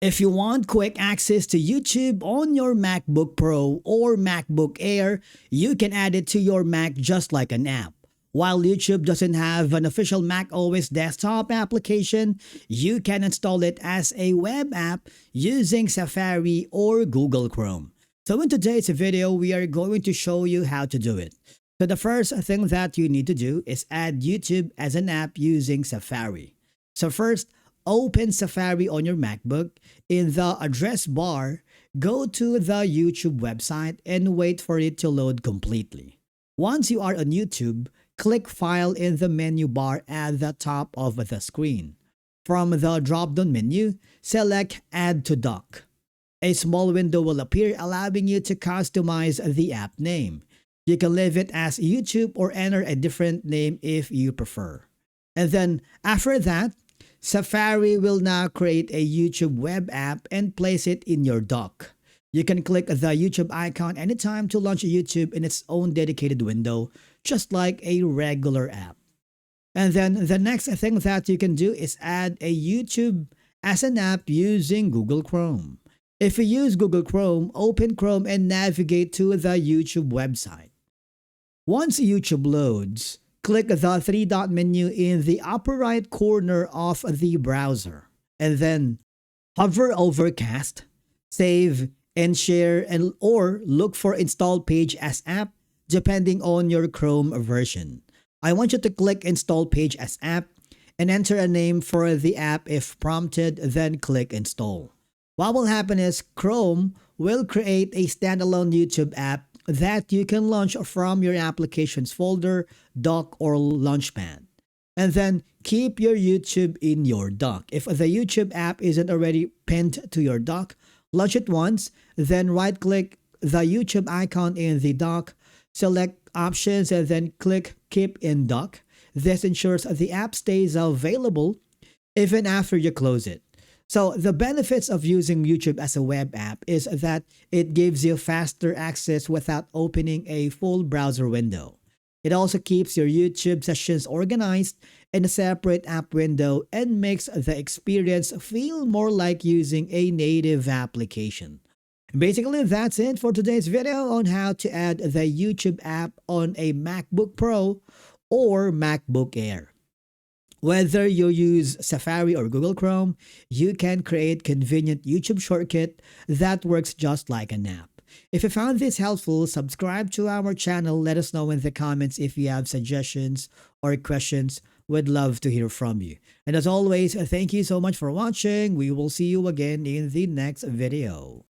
If you want quick access to YouTube on your MacBook Pro or MacBook Air, you can add it to your Mac just like an app. While YouTube doesn't have an official macOS desktop application, you can install it as a web app using Safari or Google Chrome. So in today's video, we are going to show you how to do it. So the first thing that you need to do is add YouTube as an app using Safari. So first, open Safari on your MacBook. In the address bar, go to the YouTube website and wait for it to load completely. Once you are on YouTube, click File in the menu bar at the top of the screen. From the drop-down menu, select Add to Dock. A small window will appear allowing you to customize the app name. You can leave it as YouTube or enter a different name if you prefer. And then after that, Safari will now create a YouTube web app and place it in your dock. You can click the YouTube icon anytime to launch YouTube in its own dedicated window, just like a regular app. And then the next thing that you can do is add a YouTube as an app using Google Chrome. If you use Google Chrome, open Chrome and navigate to the YouTube website. Once YouTube loads, click the three-dot menu in the upper right corner of the browser, and then hover over Cast, Save, and Share, or look for Install Page as App, depending on your Chrome version. I want you to click Install Page as App and enter a name for the app if prompted, then click Install. What will happen is Chrome will create a standalone YouTube app that you can launch from your applications folder, dock, or Launchpad. And then keep your YouTube in your dock. If the YouTube app isn't already pinned to your dock, launch it once, then right-click the YouTube icon in the dock, select Options, and then click Keep in Dock. This ensures the app stays available even after you close it. So the benefits of using YouTube as a web app is that it gives you faster access without opening a full browser window. It also keeps your YouTube sessions organized in a separate app window and makes the experience feel more like using a native application. Basically, that's it for today's video on how to add the YouTube app on a MacBook Pro or MacBook Air. Whether you use Safari or Google Chrome, you can create convenient YouTube shortcut that works just like an app. If you found this helpful, subscribe to our channel. Let us know in the comments if you have suggestions or questions. We'd love to hear from you. And as always, thank you so much for watching. We will see you again in the next video.